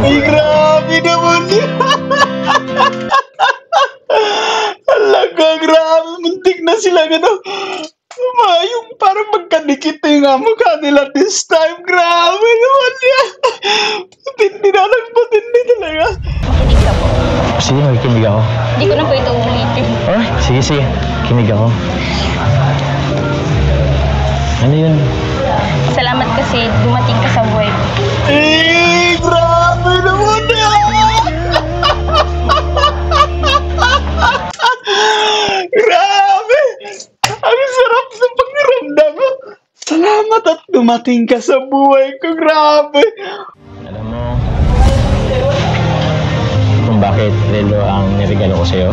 Ay, grabe naman yun. Alaga, grabe. Muntik na sila gano'n. Yung parang magkadikit na yung mukha nila this time. Grabe naman yan. Matindi na lang, matindi talaga. Makinig ka po. Sige, makikinig ako. Hindi ko na po ito ulitin. Oh, sige, sige. Kinig ako. Ano yun? Salamat kasi dumating ka sa buhay ko. Eh, grabe naman yan. Grabe. Ang sarap sa pakiramdam. Salamat at dumating ka sa buhay ko. Grabe. Alam mo kung bakit relo ang niregalo ko sa'yo?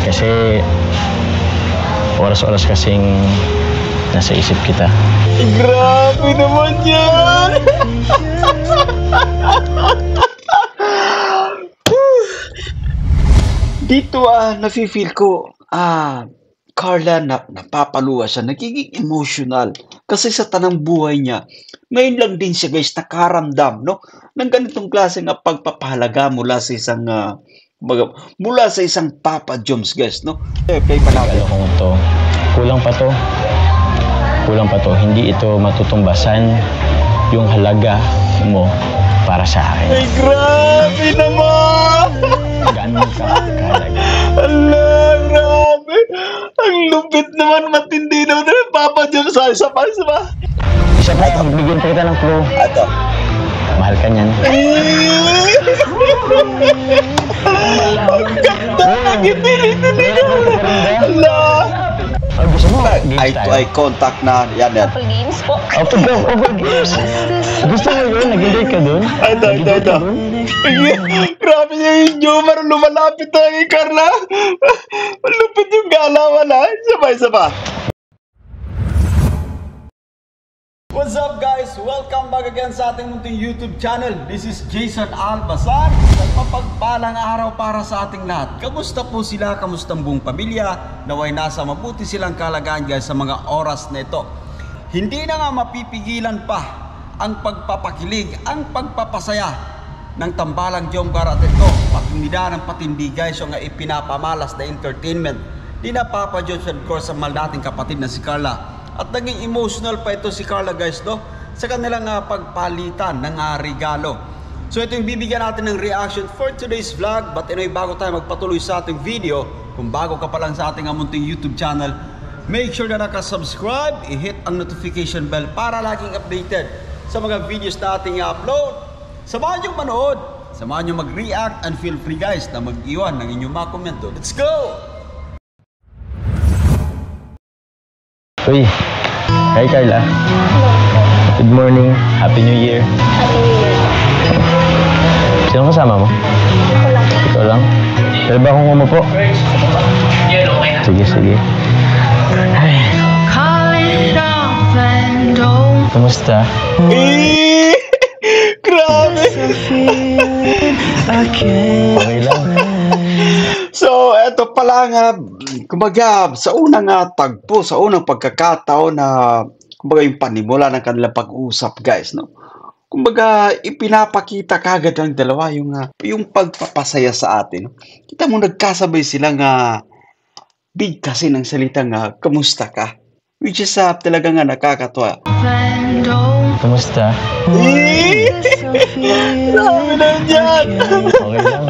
Kasi oras-oras kasing nasa isip kita. Grabe naman yan. Dito nafe-feel ko Carla napapaluwa siya, nagiging emotional kasi sa tanang buhay niya. Ngayon lang din siya guys nakaramdam no ng ganitong klase ng pagpapahalaga mula sa isang Papa Joms guys no. Play pa natin. Regalo ko to. Kulang pa to. Hindi ito matutumbasan yung halaga mo para sa akin. Ay, grabe naman! Gano'n ka kahalaga. Ala, grabe! Ang lupit naman, matindi naman na Papa Joms. Isa pa. Isa pa, pagbigyan pa kita ng clue. Ato. Mahal ka niyan. Ang ganda! Ang ganda! Ala! Ay, gusto mo? Eye to eye contact na. Yan. Apple Games po. Open games. Gusto mo yun? Nag-enjoy ka dun? Ito. Grabe niya yung humor. Lumalapit na kay Carla. Malupit yung galawan Isa pa. What's up guys? Welcome back again sa ating munting YouTube channel. This is Jason Albazar. Mapagpalang araw para sa ating lahat. Kamusta po sila? Kamusta ang buong pamilya? Naway nasa mabuti silang kalagayan guys sa mga oras na ito. Hindi na nga mapipigilan pa ang pagpapakilig, ang pagpapasaya ng tambalang Jomcar at ito. Patindi ng patindi guys yung ipinapamalas na entertainment. Di na Papa Joms and of course ang mahal nating kapatid na si Carla. At naging emotional pa ito si Carla guys no sa kanilang pagpalitan ng regalo. So ito yung bibigyan natin ng reaction for today's vlog. But anyway, bago tayo magpatuloy sa ating video, kung bago ka pa lang sa ating munting YouTube channel, make sure na naka-subscribe, i-hit ang notification bell para laging updated sa mga videos na ating i-upload. Samahan nyo manood, samahan nyo mag-react, and feel free guys na mag-iwan ng inyong mga komento. Let's go! Uy, hi Carla. Good morning. Happy New Year. Happy New Year. Sino kasama mo? Ako lang. Ikaw lang? Pwede ba akong umupo? Sige. Ay. Kumusta? Grabe! Okay lang. So, eto pala nga, kumbaga, sa unang tagpo, sa unang pagkakataon na, kumbaga, yung panimula ng kanilang pag-uusap, guys, no? Kumbaga, ipinapakita kagad ng dalawa yung pagpapasaya sa atin. No? Kita mo, nagkasabay silang big kasi ng salitang kamusta ka? Which is talaga nga nakakatuwa. Kumusta? Sabi na dyan! Okay lang.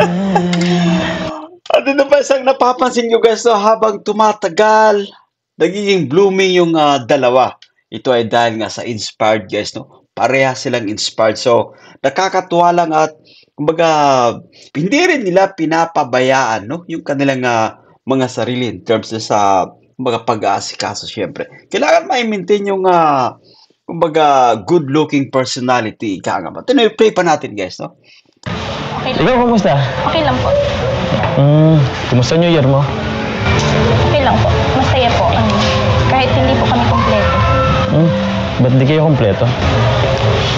Ano na ba isang napapansin nyo guys, no? Habang tumatagal, nagiging blooming yung dalawa. Ito ay dahil nga sa inspired guys, no? Pareha silang inspired. So, nakakatuwa lang at kumbaga, hindi rin nila pinapabayaan, no? Yung kanilang mga sarili in terms sa kumbaga pag-aasikaso syempre. Kailangan ma-maintain yung kumbaga good-looking personality. Ika nga ba? Play pa natin guys, no? Okay lang. Ikaw, kumusta? Okay lang po. Kumusta New Year mo? Okay lang po. Masaya po. Kahit hindi po kami kompleto. Ba't di kayo kompleto?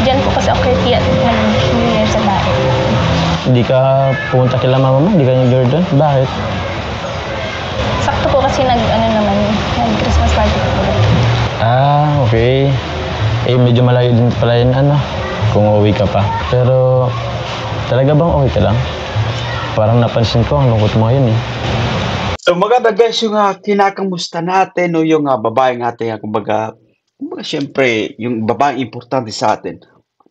Diyan po kasi ako kaya nag-New Year sa bahay. Hindi ka pumunta kila mama mo? Hindi ka New Year doon? Bakit? Sakto po kasi nag-Christmas party po. Okay. Medyo malayo din pala yun, kung uuwi ka pa. Pero talaga bang okay ka lang? Parang napansin ko ang lungkot mo ngayon eh. So maganda guys yung kinakamusta natin o yung babaeng ating kumbaga syempre yung babaeng importante sa atin.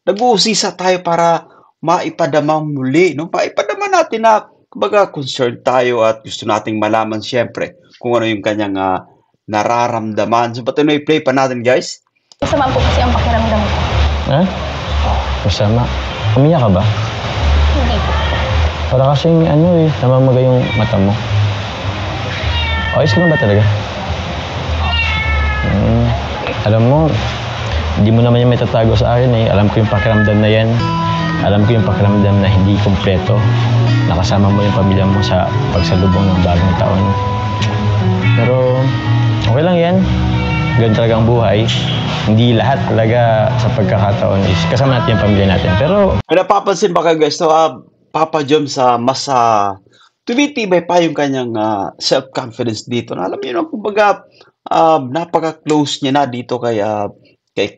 Nag-uusisa tayo para maipadama muli, no? Maipadama natin na kumbaga concerned tayo at gusto nating malaman syempre kung ano yung kanyang nararamdaman. So patuloy play pa natin guys. Masama po kasi ang pakiramdam ko. Ha? Masama. Umiyak ka ba? Hindi po. Para kasing namamaga yung mata mo. Ayos ka lang ba talaga? Alam mo, hindi mo naman yung may tatago sa akin eh. Alam ko yung pakiramdam na yan. Alam ko yung pakiramdam na hindi kompleto. Nakasama mo yung pamilya mo sa pagsalubong ng bagong taon. Pero okay lang yan. Ganun talaga ang buhay. Hindi lahat talaga sa pagkakataon is kasama natin yung pamilya natin. Pero May napapansin ba kayo guys? So, Papa Joms mas tumitibay pa yung kanyang self-confidence dito. Na alam niyo, kumbaga, napaka-close niya na dito kay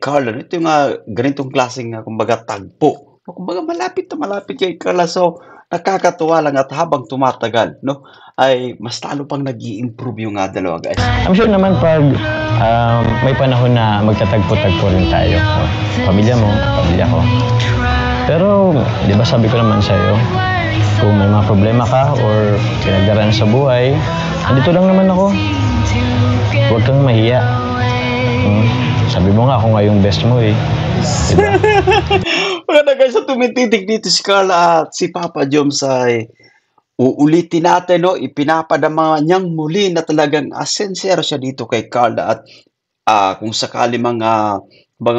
Carla. Ito yung ganitong klaseng kumbaga tagpo. Kumbaga malapit na malapit kay Carla. So nakakatuwa lang at habang tumatagal, no, ay mas talo pang nag-i-improve yung dalawa guys. I'm sure naman pag may panahon na magtatagpo-tagpo rin tayo. Pamilya mo, pamilya ko. Pero di ba sabi ko naman sa'yo, kung may mga problema ka or pinagdaraan sa buhay, andito lang naman ako. Huwag kang mahiya. Sabi mo nga ako nga yung best mo eh. Diba? Maganda guys, so tumititig dito si Carla at si Papa Joms ay uulitin natin, no? Ipinapadama niyang muli na talagang sincere siya dito kay Carla at kung sakali mga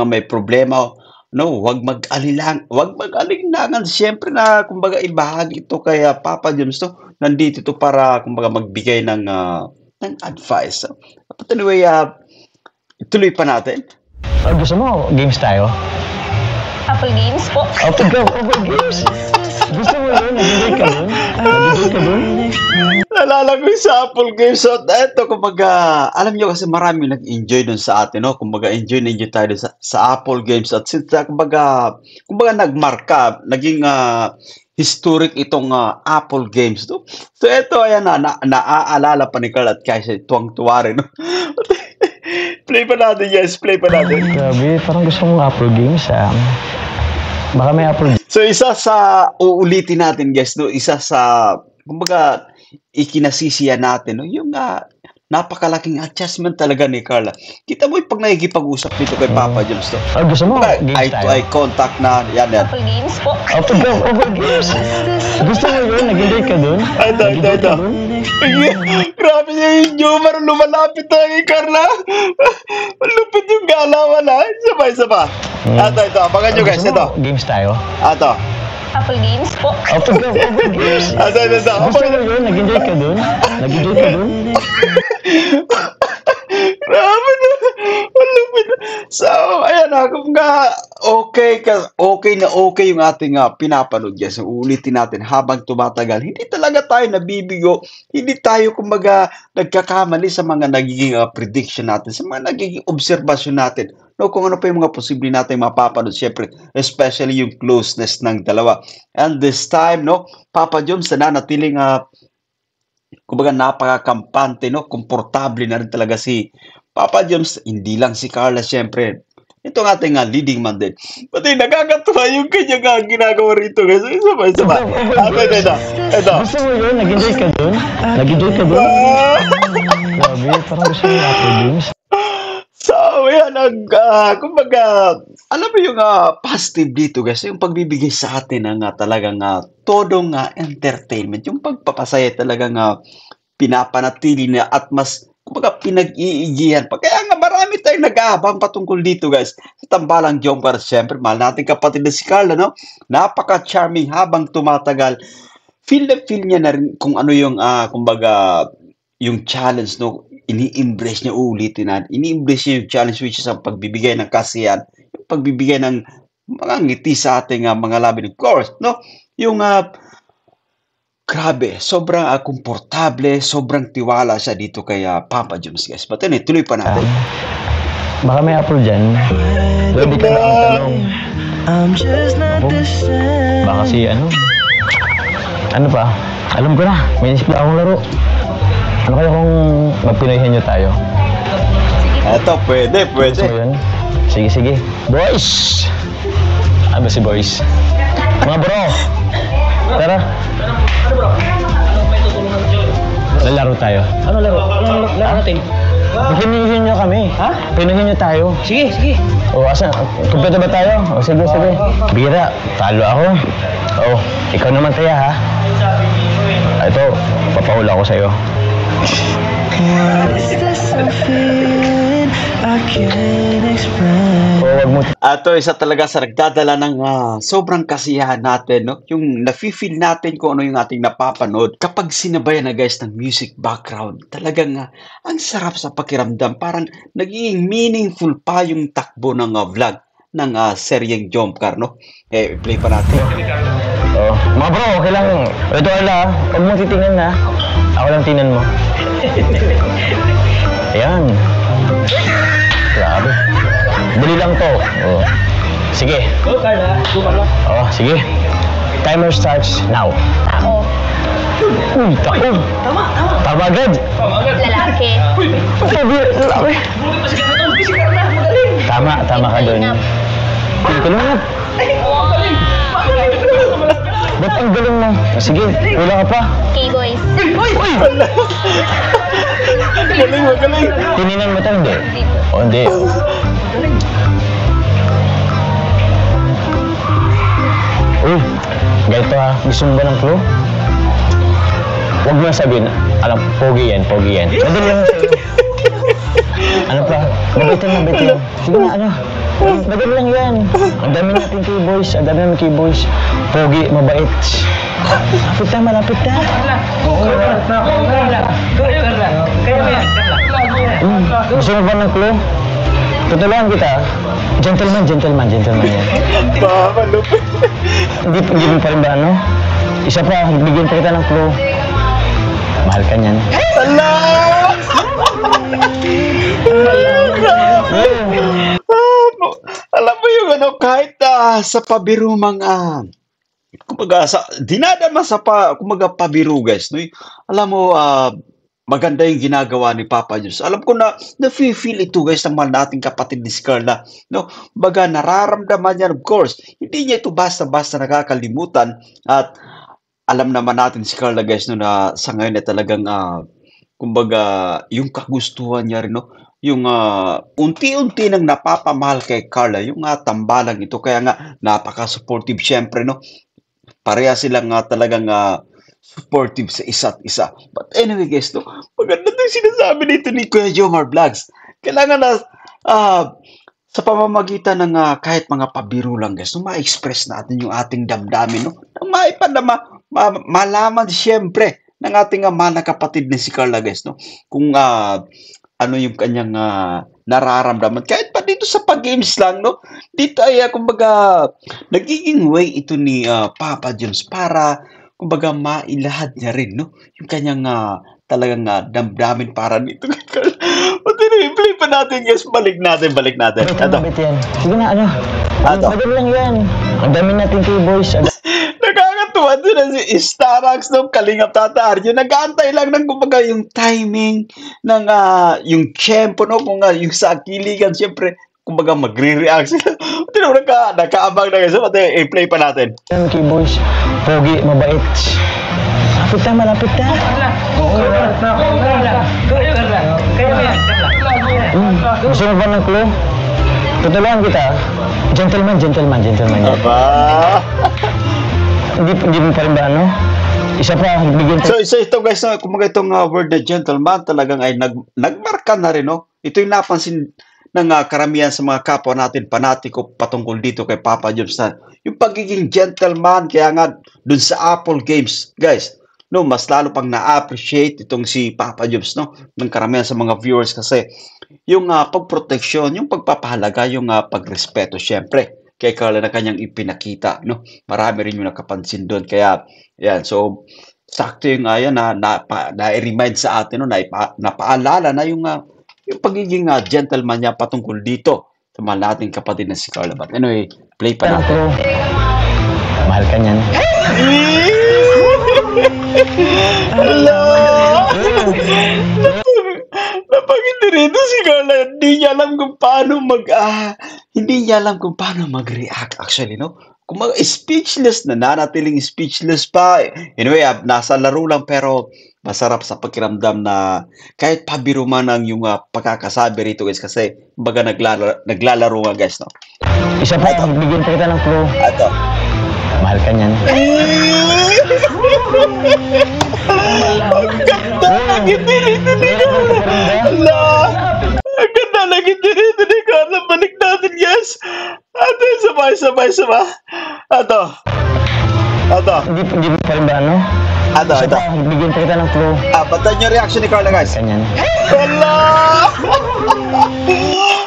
may problema, no, huwag mag-alinlangan. Siyempre na kumbaga ibahagi ito kay Papa Joms, no? Nandito ito para kumbaga magbigay ng advice. But anyway, ituloy pa natin. Gusto mo, games tayo? Apple Games po. Apple Games! Gusto mo yun? Nag-enjoy ka dun? Nag-enjoy ka dun? Nalala ko yung sa Apple Games. So, eto, kumbaga, alam nyo kasi marami nag-enjoy dun sa atin, no? Kumbaga, enjoy tayo dun sa Apple Games. At since, kumbaga nagmarka, naging historic itong Apple Games, no? So, eto, ayan naaalala pa ni Carl at kasi tuwang-tuwa rin, no? Play pa natin, yes. Play pa natin. Grabe, parang gusto mong Apple Games, Baka may Apple Games. So, isa sa uulitin natin, guys, no? Isa sa, kumbaga, ikinasisiya natin, no? Yung napakalaking adjustment talaga ni Carla. Kita mo yung pag nakikipag-usap dito kay Papa Joms, no? Gusto mo, games tayo? Eye-to-eye contact na, yan. Apple Games po. Apple Games. Gusto mo yun? Nag-enjoy ka dun? Ito. Grabe niya yung humor, lumalapit na kay Carla. Malupit yung galawan, ha? Isa pa. Ito. Abangan nyo, guys. Ito. Games tayo? Ito. Apple Games po. Apple Games. Ito. Gusto mo yun? Nag-enjoy ka dun? Nag-enjoy ka dun? Grabe na. Malupit. So, ayan kung okay yung ating pinapanood. Yes, ulitin natin habang tumatagal. Hindi talaga tayo nabibigo. Hindi tayo kumbaga nagkakamali sa mga nagiging prediction natin, sa mga nagiging obserbasyon natin. No, kung ano pa yung mga posible natin mapapanood, syempre, especially yung closeness ng dalawa. And this time, no, Papa Joms na nanatiling kumbaga napakakampante, no, komportable na rin talaga si Papa Joms, hindi lang si Carla, syempre. Ito nga ating leading man din. Pati nakakatuwa yung kanyang ginagawa rito, guys. Isa pa. Ito. Gusto mo yun? Nag-enjoy ka dun? Nag-enjoy ka dun? Grabe, parang gusto mo Apple Games. So, yan, kumbaga, alam mo yung positive dito, guys, yung pagbibigay sa atin ng talagang todong entertainment, yung pagpapasaya talagang pinapanatili na at mas, kumbaga, pinag-iigihan pa. Kaya nga, marami tayong nag-aabang patungkol dito, guys. Sa tambalang Jomcar, siyempre, mahal natin kapatid na si Carla, no? Napaka-charming habang tumatagal. Feel niya na rin kung ano yung, kumbaga, yung challenge, no? Ini-embrace niya, ulitin na. Ini-embrace niya yung challenge which is ang pagbibigay ng kasiyahan, yung pagbibigay ng mga ngiti sa ating mga labi. Of course, no? Yung grabe, sobrang komportable, sobrang tiwala siya dito kay Papa Joms, guys. But tuloy pa natin. Baka may Apple dyan. Pwede ka lang tanong. Ako, baka si ano pa, alam ko na, may isip na akong laro. Ano kaya kung magpinoyhan nyo tayo? Eto, pwede. Gusto mo yun? Sige, sige. Boys! Ano ba si boys? Mga bro! Tara! Lalaro tayo. Ano laro? Ano laro natin? Pinuhin nyo kami. Ha? Pinuhin nyo tayo. Sige, sige. O, asa? Kumpleto ba tayo? O, sige, sige. Bira, talo ako. O, ikaw naman taya, ha? Ito, papahula ko sa'yo. O, wag mo. Ato, isa talaga sa nagdadala ng sobrang kasiyahan natin, no? Yung nafe-feel natin kung ano yung ating napapanood. Kapag sinabayan na guys ng music background, talagang ang sarap sa pakiramdam. Parang naging meaningful pa yung takbo ng vlog ng seryeng Jump Car, no? Play pa natin. O, mga bro, okay lang. Ito, ala, huwag mo titingnan, ha? Ako lang tingnan mo. Ayan. Grabe. Dali lang to. O. Sige. Go, Carla. Go, Carla. O, sige. Timer starts now. Tao. Uy, tako. Tama, tama. Tama agad. Lalaki. Sabi, lalaki. Buti pa si Carla. Si Carla, magaling. Tama ka doon. Kulungat. Magaling. Ba't ang galing mo? Sige, wala ka pa. Okay, boys. Magaling. Tininan mo tayo, hindi? Dito. O, hindi. Uy, ganito ha. Gusto mo ba ng clue? Huwag mo na sabihin. Alam, pogi yan. Madali lang sa'yo. Ano pa? Mabait yan. Sige na, ano? Madali lang yan. Ang dami natin kay boys. Pogi, mabait. Malapit na. Oo, Carla. Go, Carla. Kaya mo yan, Carla. Gusto mo ba ng clue? Tutulungan kita. Gentleman yan. Malupit. Hindi mo pa rin ba ano? Isa pa, bigyan pa kita ng clue. Mahal ka niyan. Alam mo yung kahit sa pabirumang kumbaga dinadama sa kumbaga pabiru guys, no? Alam mo maganda yung ginagawa ni Papa Diyos. Alam ko na feel ito guys ng mahal nating kapatid ni Carla, no? Baga nararamdaman niya, of course. Hindi niya ito basta-basta nakakalimutan at alam naman natin si Carla guys no na sa ngayon ay talagang kumbaga yung kagustuhan niya rin, no? Yung unti-unti nang napapamahal kay Carla yung tambalang ito, kaya nga napaka-supportive syempre, no? Pareha silang talagang supportive sa isa't isa. But anyway guys, no, maganda itong sinasabi dito ni Kuya Jomar Vlogs. Kailangan na sa pamamagitan ng kahit mga pabiro lang guys, no, ma-express natin yung ating damdamin, no? Malaman siyempre ng ating mahal na kapatid na si Carla guys, no? Kung ano yung kanyang nararamdaman. Kahit pa dito sa pag-games lang, no? Dito ay, kumbaga, nagiging way ito ni Papa Jones para, kumbaga, mailahad niya rin, no? Yung kanyang talagang damdamin para dito. Pati na-play pa natin, guys. Balik natin. Mabait yan. Sige na, ano? Madali lang yan. Ang dami natin kay boys. Nakakatuwa doon na si Starax ng Kalingap Tata Arjo. Nag-aantay lang ng kumbaga yung timing ng yung tempo, no? Kung yung sa kiligan, siyempre, kumbaga magre-react sila. Nakaabang na guys. I-play pa natin. Kay boys, pogi, mabait. Malapit na. Oo, Carla. Go, Carla. Kaya mo yan, Carla. Gusto mo ba ng clue? Tutulungan kita. Gentleman yan. Aba. Hindi mo pa rin ba ano? Isa pa, bigyan pa. So ito guys, kumbaga itong word na gentleman talagang ay nagmarka na rin, no? Ito yung napansin ng karamihan sa mga kapwa natin panatiko patungkol dito kay Papa Jones na yung pagiging gentleman. Kaya nga dun sa Apple Games guys, no, mas lalo pang na-appreciate itong si Papa Jones, no, ng karamihan sa mga viewers kasi yung pagproteksyon, yung pagpapahalaga, yung pagrespeto syempre kay Carla na kanyang ipinakita, no. Marami rin yung nakapansin doon. Kaya yan, so sakto yung yan na-remind sa atin, no, napaalala na yung pagiging gentleman niya patungkol dito sa mahal nating kapatid na si Carla. But anyway, play pa natin. Pero, mahal ka niyan. Hello! Napagindi rito si Carla. Hindi niya alam kung paano mag-react actually, no? Kung speechless na, nanatiling speechless pa. Anyway, nasa laro lang pero masarap sa pakiramdam na kahit pabiro man ang yung pagkakasabi rito guys kasi baga naglalaro nga guys, no? Isa pa, bigyan pa kita ng clue. Ato. Mahal ka niyan. Ang ganda lagi dito ni Carla. Ala! Ang ganda lagi dito ni Carla. Balik natin guys. Ato, sabay. Ato. Hindi mo pa rin ba ano? Ato. Isa pa, bigyan pa kita ng clue. Batan yung reaction ni Carla guys. Kanyan. Wala!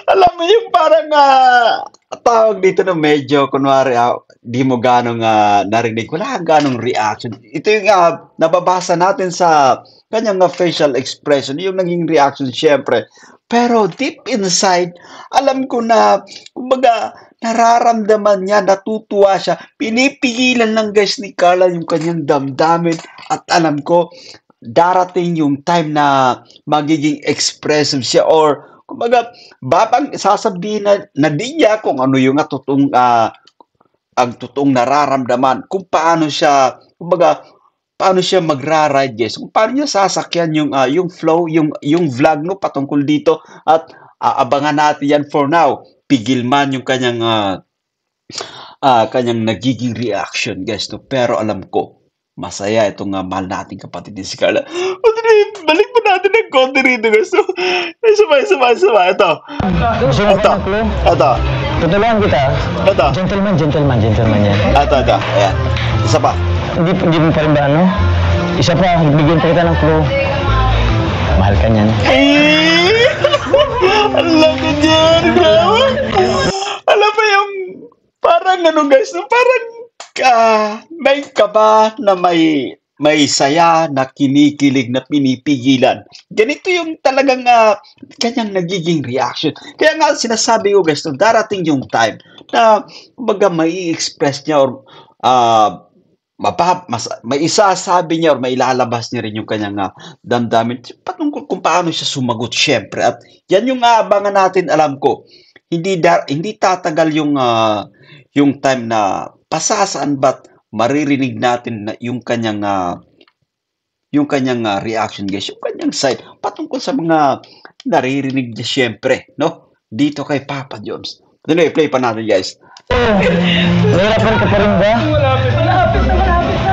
Alam mo yung parang tawag dito na medyo, kunwari, di mo ganong narinig, wala ganong reaction. Ito yung nababasa natin sa kanyang facial expression, yung naging reaction syempre. Pero deep inside, alam ko na, kumbaga, nararamdaman niya, natutuwa siya, pinipigilan lang guys ni Carla yung kanyang damdamin at alam ko, darating yung time na magiging expressive siya or kumbaga sasabihin na di niya kung ano yung ang totoong nararamdaman kung paano siya kumbaga paano siya magra-ride guys kung paano niya sasakyan yung flow yung vlog no patungkol dito at abangan natin yan for now pigil man yung kanyang nagiging reaction guys no pero alam ko masaya itong mahal nating kapatid ni si Carla. Balik po natin ng konti rito guys. Sabay. Ito. Gusto mo pa ng clue? Ito. Tutulungan kita. Ito. Gentleman yan. Ito. Ayan. Isa pa. Hindi mo pa rin ba ano? Isa pa, bigyan pa kita ng clue. Mahal ka niyan. Alam ko dyan. Alam mo yung parang ano guys, parang may kaba na may saya na kinikilig na pinipigilan. Ganito yung talagang kanyang nagiging reaction. Kaya nga sinasabi ko guys, darating yung time na baga may express niya or may isasabi niya or may ilalabas niya rin yung kanyang damdamin patungkol kung paano siya sumagot syempre. At yan yung abangan natin alam ko. Hindi tatagal yung time na pasasaan ba't maririnig natin na yung kanyang reaction guys, yung kanyang side patungkol sa mga naririnig niya syempre, no? Dito kay Papa Jones. Anyway, play pa natin guys. Nahirapan ka pa rin ba?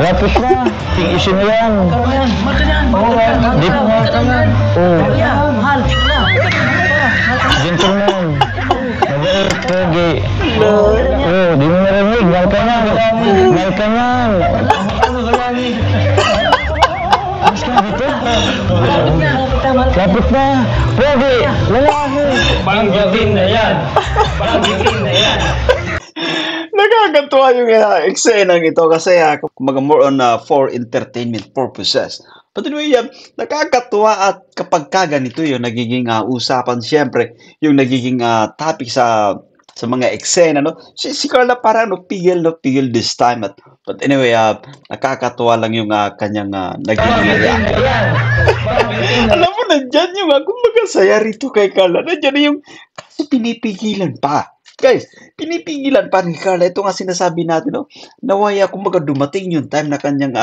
Malapit na. Tingin mo yan. Deep na. Mahal. Gentleman. Mabait, pogi. Di mo narinig. Mahal ka na. Mas ka dito? Lapit na. Pogi. Lalaki. Banggitin na yan. Nakakatuwa yung eksenang ito kasi kumbaga more on for entertainment purposes. But anyway, nakakatuwa at kapag ganito yung nagiging usapan siyempre, yung nagiging topic sa mga eksena, no? Si Carla parang pigil this time. But anyway, nakakatuwa lang yung kanyang nagiging reaction. Alam mo, nandyan yung kumbaga saya rito kay Carla. Nandyan yung kasi pinipigilan pa. Guys, pinipigilan pa ni Carla. Ito nga sinasabi natin, no? Nawaya, kumbaga dumating yung time na kanyang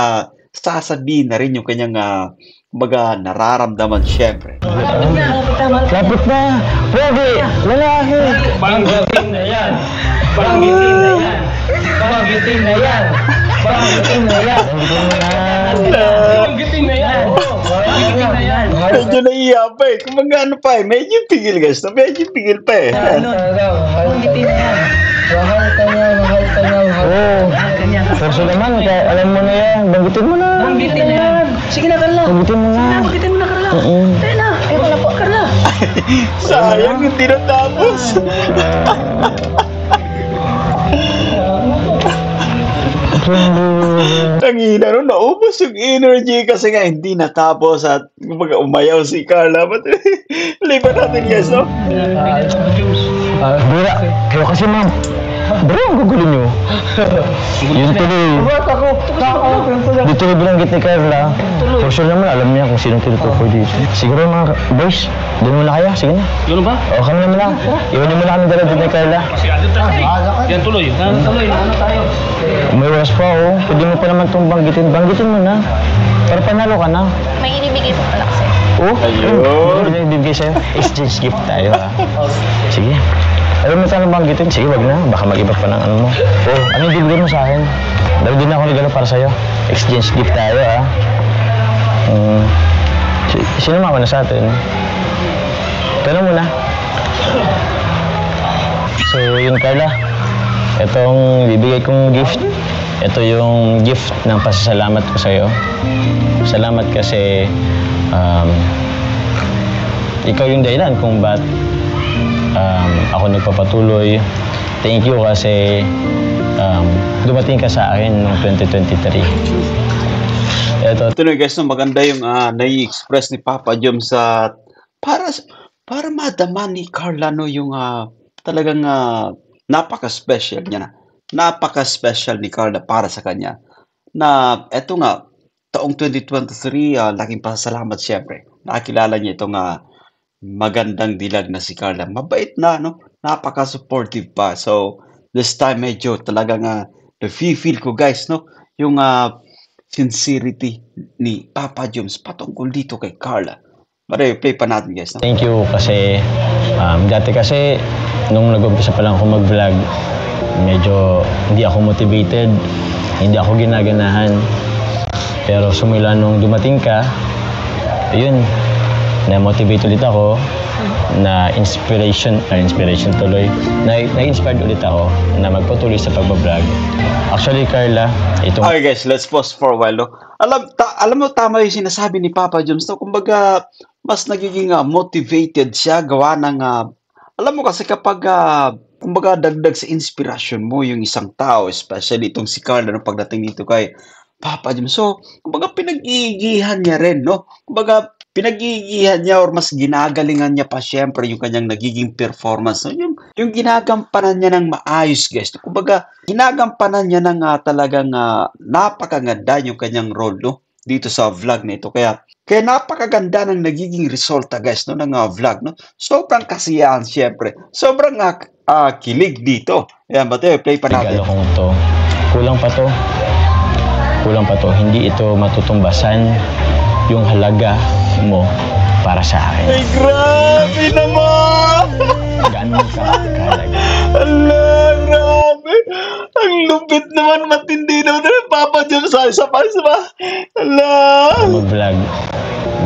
sasabihin na rin yung kanyang kumbaga nararamdaman syempre. Lapit na. Pogi. Lalaki. Banggitin na yan. Medyo naiya pa eh. Kumbaga ano pa eh. Medyo pigil guys. Medyo pigil pa eh. Banggitin na yan. Mahal ka niya. Perso naman. Alam mo na yan. Banggitin mo na. Banggitin na yan. Sige na, Carla. Banggitin mo na. Banggitin mo na, Carla. Tayo na. Ayaw ka na po, Carla. Sayang hindi natapos. Ang hina no, naubos yung energy kasi nga hindi natapos at kumbaga umayaw si Carla. But liban natin guys, no? Bira, kayo kasi ma'am. Bro, ang gugulo nyo. Yun tuloy. Ba't ako? Dito rin binanggit ni Carla. For sure naman, alam niya kung sinong tinutukoy dito. Siguro mga boys, doon muna kayo. Sige na. Yun ba? O, kami na muna. Iwan niyo muna kami dala dito ni Carla. Yan tuloy. Ano tayo? Umiwas pa, oh. Pwede mo pa naman itong banggitin. Banggitin mo na. Para panalo ka na. May inibigay po pala kasi. Oh, ayun. Ano yung bibigay sa'yo? Exchange gift tayo, ha? Sige. Ayaw mo sana banggitin? Sige, wag na. Baka mag-iba pa ng ano mo. Oh, ano yung bibigay mo sa akin? Dahil din ako regalo para sa'yo. Exchange gift tayo, ha? Sino mama na sa atin? Ito muna. So, yun, Carla. Itong bibigay kong gift. Ito yung gift ng pasasalamat ko sa'yo. Salamat kasi ikaw yung dahilan kung ba't ako nagpapatuloy. Thank you kasi dumating ka sa akin noong 2023. Ito na guys, no, maganda yung nai-express ni Papa Jom sa para madama ni Carla, no, yung talagang napaka-special niya na. Napaka-special ni Carla para sa kanya. Na eto nga, taong 2023, laking pasasalamat siyempre. Nakakilala niya itong magandang dilag na si Carla. Mabait na, no? Napaka-supportive pa. So, this time medyo talagang na-feel ko guys, no? Yung sincerity ni Papa Joms patungkol dito kay Carla. Play pa natin guys, no? Thank you kasi dati kasi nung nag-umpisa pa lang ako mag-vlog, medyo hindi ako motivated, hindi ako ginaganahan. Pero sumula nung dumating ka, ayun, na-motivate ulit ako, na-inspiration tuloy, na-inspired ulit ako na magpatuloy sa pagbablog. Actually, Carla, itong... Okay guys, let's pause for a while, no? Alam mo, tama yung sinasabi ni Papa Joms, no? Kumbaga, mas nagiging motivated siya, gawa ng... alam mo kasi kapag... kumbaga, dagdag sa inspirasyon mo yung isang tao, especially itong si Carla, no? Pagdating dito kay Papa Joms. So, kumbaga, pinag-iigihan niya rin, no? Kumbaga, pinag-iigihan niya or mas ginagalingan niya pa siyempre yung kanyang nagiging performance. No? Yung ginagampanan niya ng maayos, guys. Kumbaga, ginagampanan niya ng talagang napakaganda yung kanyang role, no? Dito sa vlog na ito. Kaya napakaganda ng nagiging resulta, guys, no? Ng vlog, no? Sobrang kasiyahan, siyempre. Sobrang kilig dito. Ayan, Mateo, play pa natin. Regalo kong to. Kulang pa to. Hindi ito matutumbasan yung halaga mo para sa akin. Ay, grabe naman! Gaano ka kahalaga? Ala, grabe! Ang lupit naman, matindi naman na Papa Joms. Isa pa. Ala! Mag-vlog,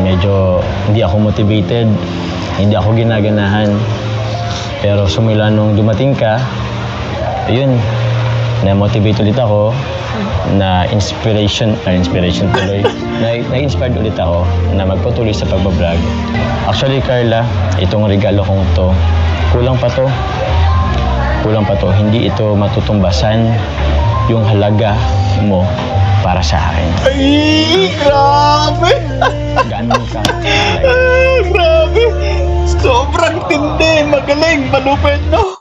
medyo hindi ako motivated, hindi ako ginaganahan. Pero sumula nung dumating ka, ayun, na-motivate ulit ako, na-inspiration tuloy, na-inspired ulit ako na magpatuloy sa pagbablog. Actually, Carla, itong regalo kong to, kulang pa to. Hindi ito matutumbasan yung halaga mo para sa akin. Ay, grabe! Gaano ka kahalaga? Grabe! Sobrang tindi, magaling, malupit, no?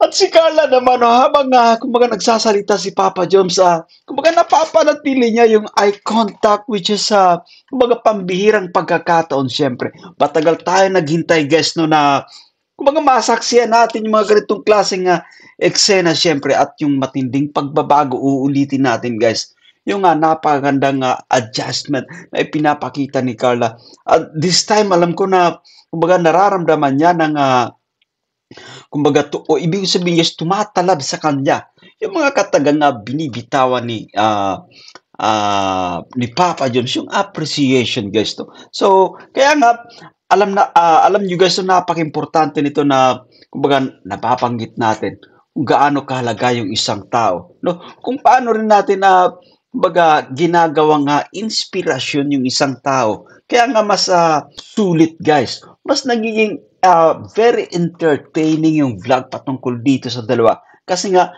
At si Carla naman, no, habang kumbaga nagsasalita si Papa Joms, kumbaga napapanatili niya yung eye contact, which is kumbaga pambihirang pagkakataon, siyempre. Matagal tayo naghintay, guys, no, na kumbaga masaksiyan natin yung mga ganitong klaseng eksena, siyempre, at yung matinding pagbabago, uulitin natin, guys. Yung napakagandang adjustment na ipinapakita ni Carla. At this time, alam ko na, kumbaga nararamdaman niya ng kumbaga, ibig sabihin is tumatalab sa kanya yung mga katagang binibitawan ni Papa Joms, yung appreciation, guys, to. So, kaya nga, alam nyo guys, so napaka-importante nito na, kumbaga, napapanggit natin kung gaano kahalaga yung isang tao, no? Kung paano rin natin kumbaga, ginagawang inspirasyon yung isang tao. Kaya nga mas sulit, guys. Mas nagiging very entertaining yung vlog patungkol dito sa dalawa. Kasi nga,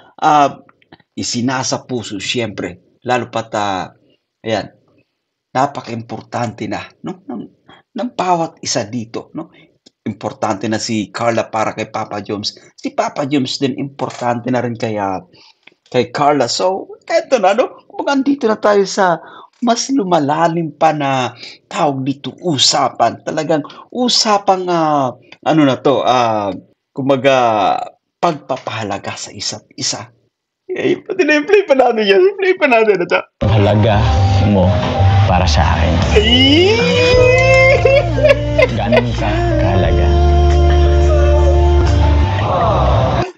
isinasa puso, siyempre. Lalo pat, ayan, napaka-importante na, no? Ng bawat isa dito, no? importante na si Carla para kay Papa Joms, si Papa Joms din importante na rin kay Carla. So, eto na, no? Kung andito na tayo sa mas lumalalim pa na tawag dito, usapan. Talagang usapang, ano na to, kumbaga, pagpapahalaga sa isa't isa. Eh, pati na play pa natin yan. Play pa natin ito. Halaga mo para sa akin. Ganun ka kahalaga.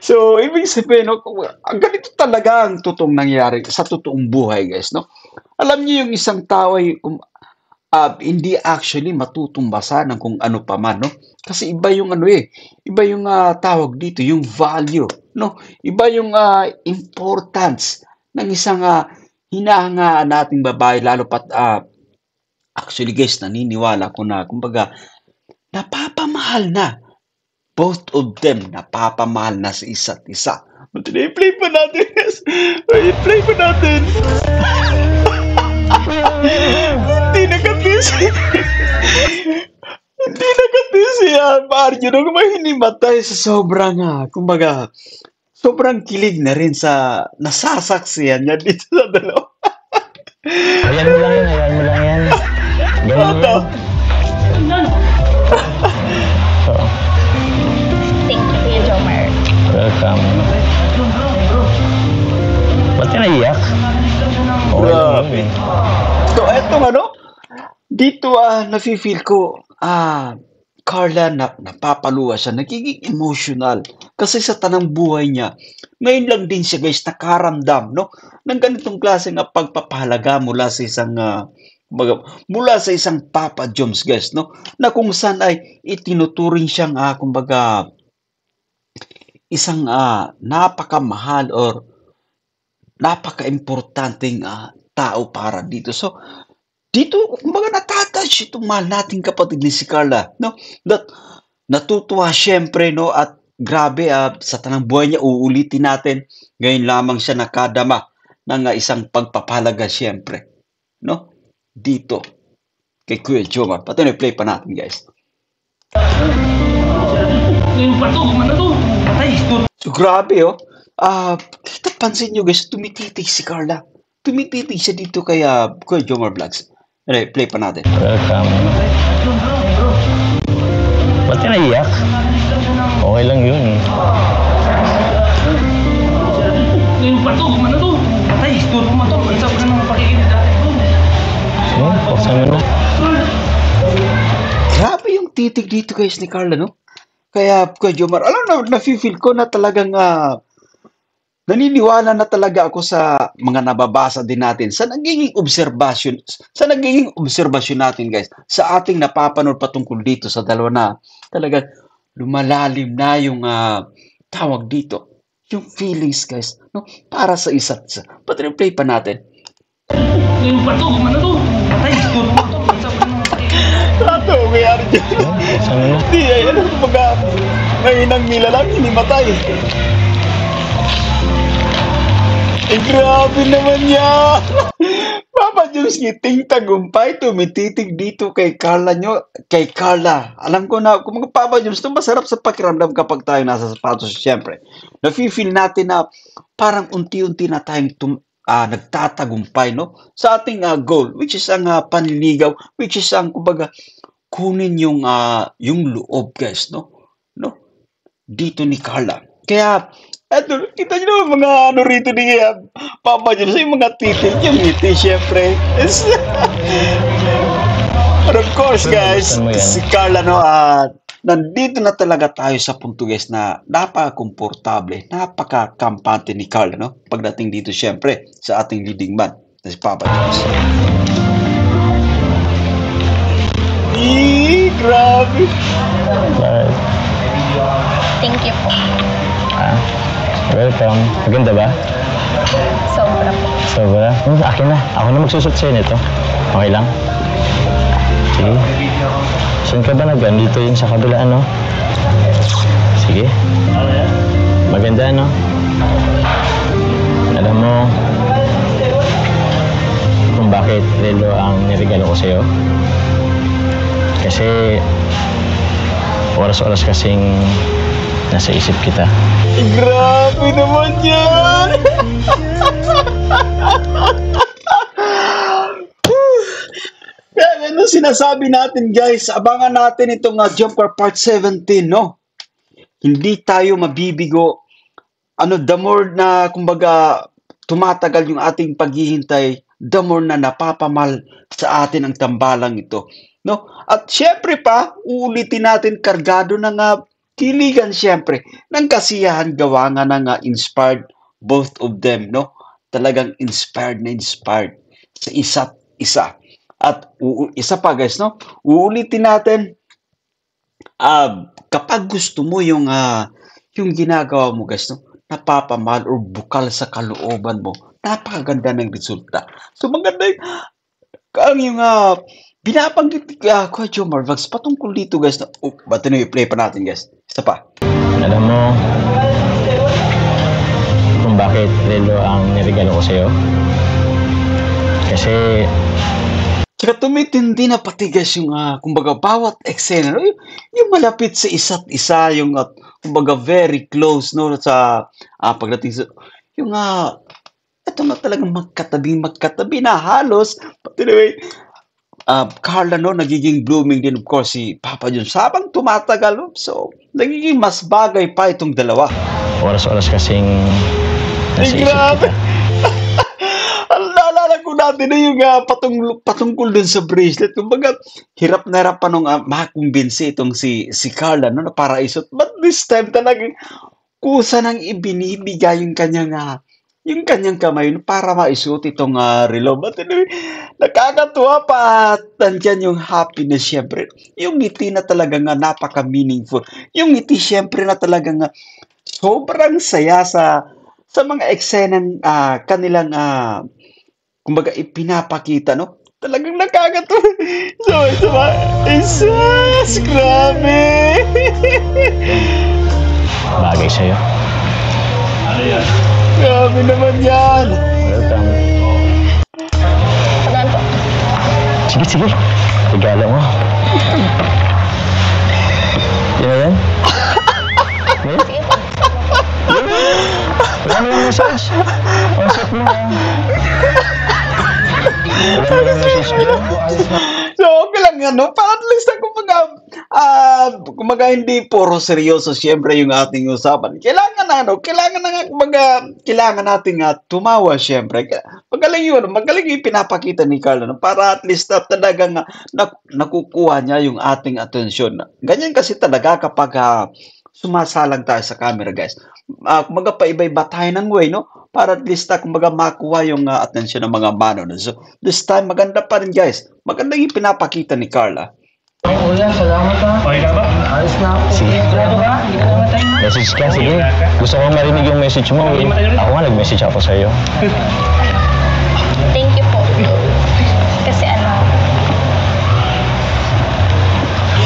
So, ibig sabihin, no, ganito talaga ang totoong nangyari sa totoong buhay, guys, no? Alam niyo yung isang tao ay hindi actually matutumbasan ng kung ano pa man, no? Kasi iba yung iba yung tawag dito, yung value, no? Iba yung importance ng isang hinahangaan nating babae, lalo pat actually, guys, naniniwala ko na, kumbaga, napapamahal na. Both of them, napapamahal na sa isa't isa. I-play pa natin, guys. I-play pa natin. Hindi nakatisi. Hindi nakatisi Mario. Nung mahinimatay sa sobrang, kumbaga, sobrang kilig na rin sa nasasaksiyan niya dito sa dalawa. Ayan mo lang yan, ayan mo lang yan. Ganun mo yan. So, Thank you, Kuya Jomar. welcome. Ba't ka naiyak? Okay lang yun eh. So, etong dito nafe-feel ko, Carla, napapaluwa siya, nagiging emotional. Kasi sa tanang buhay niya, ngayon lang din siya, guys, nakaramdam, no? Ng ganitong klase ng pagpapahalaga mula sa isang Papa Joms, guys, no? Na kung saan ay itinuturing siyang, kumbaga, isang napakamahal or napaka-importanting tao para dito. So, dito, kumbaga, natatouch itong mahal nating kapatid ni si Carla, no? Natutuwa siyempre, no? At grabe, sa tanang buhay niya, uulitin natin, ngayon lamang siya nakadama ng isang pagpapahalaga siyempre, no? Dito, kay Kuya Jomar. Pati na-play pa natin, guys. Yung pato, kumanda to. Patay, So, grabe, kita pansin nyo, guys, tumititig si Carla. Tumititig siya dito kay Kuya Jomar Vlogs. Play pa natin. Welcome. Ba't ka naiyak? Okay lang yun eh. Yung pato, kumanda to. Patay, kumanda to. Isa pa naman pakikinig natin to. Sige, buksan mo na. Grabe yung titig dito, guys, ni Carla, no? Kaya, Kuya Jomar, alam na, nafe-feel ko na talagang naniniwala na talaga ako sa mga nababasa din natin, sa nagiging obserbasyon natin, guys, sa ating napapanood patungkol dito sa dalawa na talagang lumalalim na yung tawag dito, yung feelings, guys, no? Para sa isa't isa. Pati play pa natin. Yung pato, kumanda to. Patay, kumanda to. Isa pa naman pakikinig. Tato, mayari dyan. Buksan mo na. Hindi, kumbaga, ngayon nila lang, hinimatay. Grabe naman niya! Papa Joms, ngiting tagumpay, tumititig dito kay Carla nyo. Kay Carla. Alam ko na, kung mga Papa Joms, ito masarap sa pakiramdam kapag tayo nasa sapatos, siyempre. Nafe-feel natin na parang unti-unti na tayong nagtatagumpay, no? Sa ating goal, which is ang panliligaw, which is ang, kumbaga, kunin yung loob, guys, no? Dito ni Carla. Kaya, eto, kita nyo naman mga rito ni Papa Joms, yung mga titig, yung ngiti, syempre. But of course, guys, si Carla, no, nandito na talaga tayo sa punto, guys, na napaka-komportable, napaka-kampante ni Carla, no? Pagdating dito, syempre, sa ating leading man, na si Papa Joms. Grabe! Bye. Thank you po. Welcome. Maganda ba? Sobra po. Sobra? Akin na. Ako na magsusot sa'yo nito. Okay lang? Sige. Saan ka ba dito yun sa kabila, ano? Sige. Maganda, no? Alam mo kung bakit relo ang niregalo ko sa'yo? Kasi oras-oras kasing nasa isip kita. Grabe naman yan! Kaya ano sinasabi natin guys, abangan natin itong Jumper Part 17, no? Hindi tayo mabibigo. The more na, kumbaga, tumatagal yung ating paghihintay, the more na napapamal sa atin ang tambalang ito, no? At syempre pa, uulitin natin, kargado ng kiligan syempre, ng kasiyahan gawa nga ng inspired, both of them, no? Talagang inspired na inspired sa isa't isa. At isa pa guys, no? Uulitin natin, kapag gusto mo yung ginagawa mo guys, no? Napapamal or bukal sa kalooban mo, napakaganda ng resulta. So maganda yung binabanggit ko Jomar Vlogs patungkol dito guys, no? Ba't i-play pa natin guys? Isa pa. Alam mo kung bakit relo ang niregalo ko sa'yo? Kasi Tsaka tumitindi na pati guys yung, kumbaga, bawat eksena, no? Yung malapit sa isa't isa, yung, kumbaga, very close, no? Sa, pagdating sa, yung, ito na talagang magkatabi na halos, pati anyway, Carla, no? Nagiging blooming din, of course, si Papa John. Sabang tumatagal, no? So, nagiging mas bagay pa itong dalawa. oras-oras kasing nasa isip Grabe! kita. Naalala ko natin na yung patungkol dun sa bracelet. Kumbaga, hirap na hirap pa nung makakumbinsi itong si Carla, no, na paraiso. But this time talagang kusa nang ibinibigay yung kanyang kamay, no, para maisuot itong relo. But anyway, nakakatuwa pa at nandyan yung happiness syempre. Yung ngiti na talagang napaka-meaningful. Yung ngiti syempre na talagang sobrang saya sa mga eksenang kanilang kumbaga ipinapakita, no? Talagang nakakatuwa. So, ito ba? Jesus! Grabe! Bagay sa'yo. Grabe naman yan! Welcome. Pagano po? Sige. Regalo mo. Yan na yan? Sige po. Wala naman message. Ang set mo. Wala naman message dyan. So, okay lang yan, no? Para at least kumaga hindi puro seryoso siyempre yung ating usapan. Kailangan nating tumawa siyempre. Magaling yung pinapakita ni Carla, no? Para at least talagang nakukuha niya yung ating atensyon. Ganyan kasi talaga kapag sumasalang tayo sa camera, guys. Kumaga paiba-iba tayo ng way, no? Para at least kumaga makuha yung atensyon ng mga manonood. So, this time maganda pa rin, guys. Maganda yung pinapakita ni Carla. Kuya, salamat ha. Okay ka ba? Ayos na ako. Sige. Sigurado ka? Hindi ka namatay. Message ka, sige. Gusto ko marinig yung message mo. Ako nga nag-message ako sa'yo. Thank you po. Kasi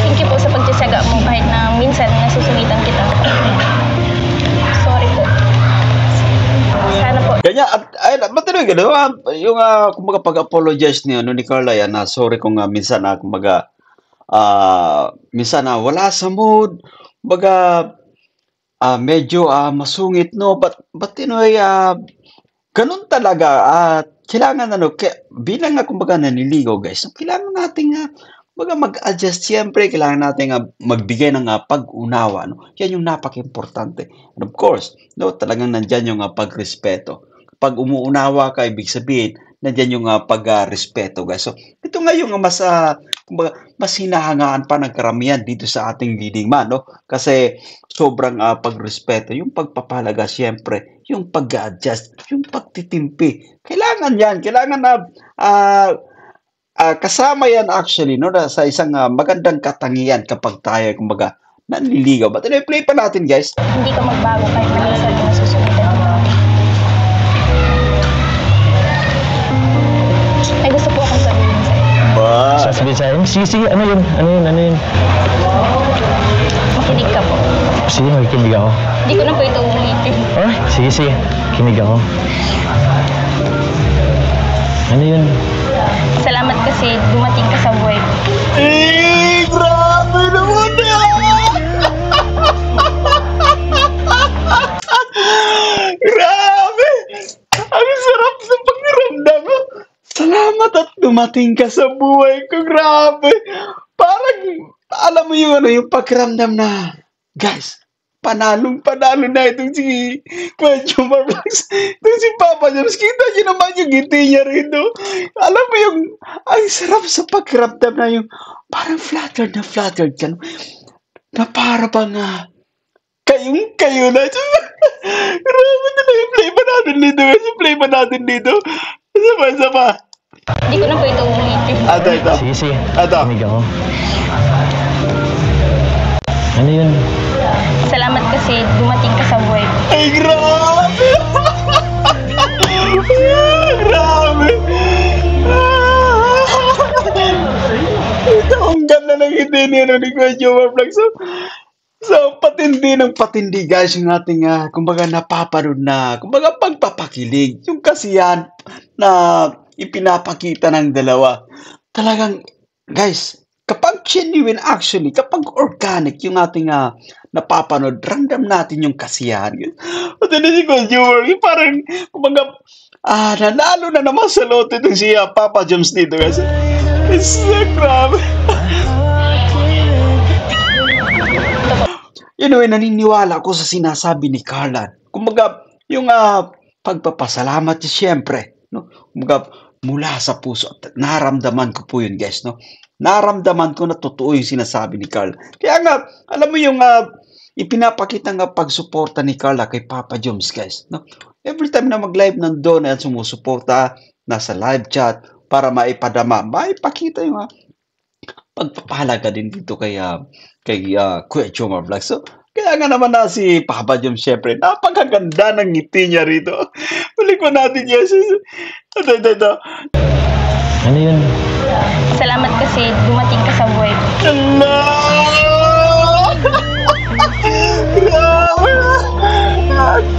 thank you po sa pagtsatsaga mo kahit na minsan nasusungitan kita. Sorry po. Sana po. Ganyan, at matinoy gano'n, yung kumbaga pag-apologize niya, ni Carla, yan, sorry kung minsan, kumbaga, minsan wala sa mood, kumbaga, medyo masungit, no, but anyway, ganun talaga, kailangan, bilang kumbaga naniligaw, guys, kailangan nating, kumbaga mag-adjust, siyempre, kailangan natin magbigay ng pag-unawa, no, yan yung napaka-importante, and of course, no, talagang nandyan yung pagrespeto. Pag umuunawa ka, ibig sabihin, nandyan yung pag-respeto, guys. So, ito nga yung mas hinahangaan pa ng karamihan dito sa ating leading man, no? Kasi sobrang pagrespeto, yung pagpapalaga, siyempre, yung pag-adjust, yung pagtitimpi. Kailangan yan. Kailangan kasama yan actually, no? Sa isang magandang katangian kapag tayo, kumbaga, nanliligaw. But play pa natin, guys. Hindi ka magbago kahit na minsan nasusungitan kita. Ay, gusto po akong sabihin sa'yo. Sasabihin sa'yo, sige, ano yun? Makinig ka po. Sige, magkinig ako. Hindi ko na po ito ulitin. Oh, sige, kinig ako. Ano yun? Salamat kasi dumating ka sa buhay ko. Grabe naman yan! dumating ka sa buhay ko, grabe. Parang, alam mo yung ano, yung pakiramdam na, guys, panalong-panalo na itong si Kuya Jomar Vlogs. Itong si Papa Joms, kita niyo naman yung ngiti niya rito. Alam mo yung, ang sarap sa pakiramdam na yung, parang flattered ka, no? Na para bang, kayo na. Grabe na lang yung play ba natin dito, guys? Yung play ba natin dito? Isa pa. Hindi ko na po ito ulitin. Ito. Sige, sige. Ito. Amiga ko. Ano yun? Salamat kasi dumating ka sa buhay ko. Ay, grabe! Grabe! Ito, ang ganda ng hindi ni Kuya Jomar Vlogs. So, patindi ng patindi, guys, yung ating, kumbaga, napapanood na, kumbaga, pagpapakilig. Yung kasiyan na ipinapakita ng dalawa. Talagang, guys, kapag genuine actually, kapag organic yung ating napapanood, ramdam natin yung kasiyahan. At hindi si Kuya Jomar, parang, kumbaga, nanalo na naman sa loto itong si Papa Joms dito, guys. It's so grabe. Anyway, naniniwala ako sa sinasabi ni Carla. Kumbaga, yung pagpapasalamat niya siyempre, no? Kumbaga, mula sa puso. Naramdaman ko po yun, guys, no? Naramdaman ko na totoo yung sinasabi ni Carla. Kaya nga, alam mo yung ipinapakita nga pagsuporta ni Carla kay Papa Joms, guys, no? Every time na mag-live nandun at sumusuporta, nasa live chat, para maipakita yung pagpapahalaga din dito kay Kuya Jomar Vlogs. So, kaya nga naman na si Papa Joms, syempre, napakaganda ng ngiti niya rito. Balik ko natin yan. Ito. Ano yun? Salamat kasi dumating ka sa buhay ko. Allah! Grabe!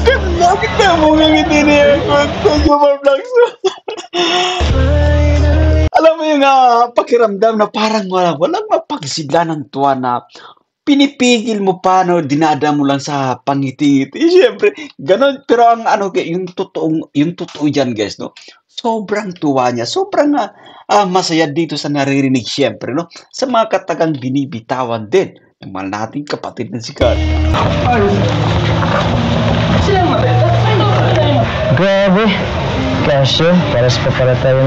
Ganda mo ng ngiti niya, Kuya Jomar Vlogs. Alam mo yung pakiramdam na parang walang mapagsigla ng tuwa na pinipigil mo pa, no, dinada mo lang sa pangiti-ngiti. Siyempre, ganun. Pero ang yung totoo dyan, guys, no? Sobrang tuwa niya. Sobrang masaya dito sa naririnig, siyempre, no? Sa mga katagang binibitawan din ng mga nating kapatid na si Carl. Grabe. Kasyo, paras pa para tayo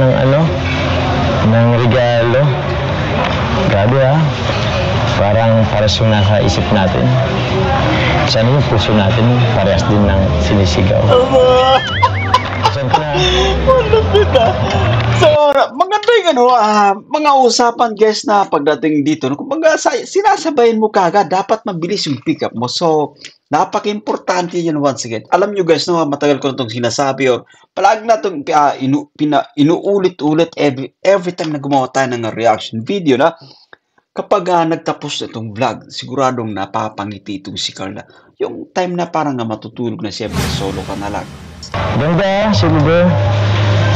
ng regalo. Grabe parang pares yung nasa isip natin. Sana yung puso natin parehas din ng sinisigaw. Saan ka na? Malapit So, maganda yung mga usapan, guys, na pagdating dito. Kumbaga, sinasabayin mo kagad, dapat mabilis yung pick up mo. So, napaka-importante yun once again. Alam nyo, guys, no, matagal ko na itong sinasabi. Palagi na itong inuulit-ulit every time na gumawa tayo ng reaction video na kapag nagtapos na itong vlog, siguradong napapangiti itong si Carla. Yung time na parang matutulog na siyempre, solo ka na lang. Ganda, Silver.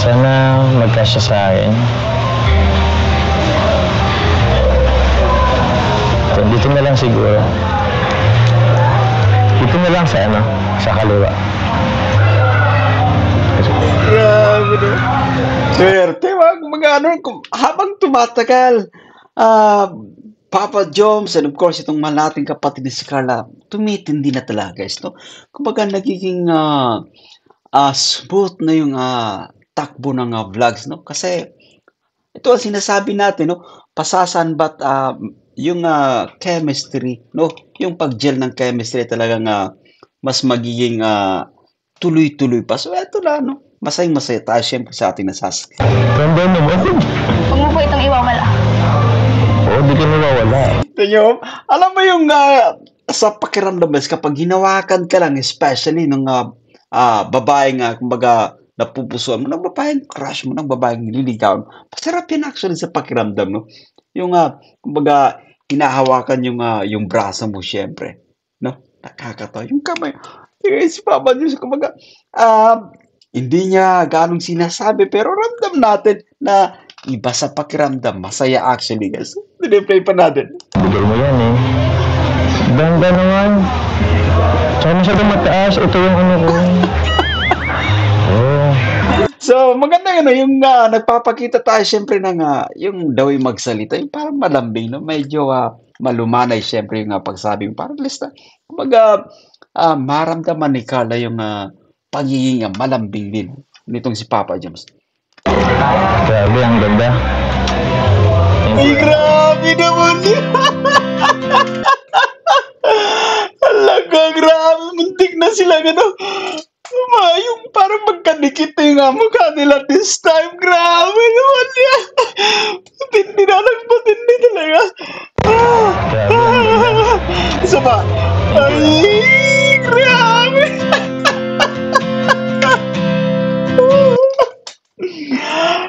Sana magkasya sa akin. So, dito na lang siguro. Dito na lang sa kaliwa. Grabe na. Swerte, habang tumatagal, Papa Joms, and of course, itong malating kapatid ni si Carla, tumitindi na talaga, guys, no? Kumbaga, nagiging smooth na yung takbo ng vlogs, no? Kasi, ito ang sinasabi natin, no? Pasasan ba't yung chemistry, no? Yung pag-gel ng chemistry talagang mas magiging tuloy-tuloy pa. So, ito na, no? Masayang-masaya tayo, syempre, sa ating nasasakit. Ganda naman. Huwag mo po itong iwawala. Oo, di ka nawawala. Ito nyo, alam mo yung sa pakiramdam, kapag hinawakan ka lang, especially ng babaeng, kumbaga, napupusuan mo, ng babaeng crush mo, ng babaeng nililigawan, masarap yan actually sa pakiramdam, no? Yung, kumbaga, hinahawakan yung braso mo, syempre, no? Nakakatawa. Yung kamay, si Papa Diyos, kumbaga, hindi niya ganong sinasabi, pero ramdam natin na iba sa pakiramdam. Masaya actually, guys. Dine-play pa natin. Bigay mo yan Ganda naman. Saan masyadong mataas? Ito yung ko. Oh. So, So, maganda yun, no? Yung nagpapakita tayo siyempre ng yung daw yung magsalita, yung parang malambing, no? Medyo malumanay siyempre yung pagsabi mo. Parang lista. Kumbaga, maramdaman ni Carla yung pagiging malambing din nitong si Papa James. Grabe, ang ganda. Thank Ay, you. grabe naman yun. Alaga, grabe. Muntik na sila gano'n. Yung parang magkadikit na yung mukha nila this time. Grabe naman yan. Matindi na lang, matindi talaga. Grabe, ang ganda. Isa pa. Ay, grabe.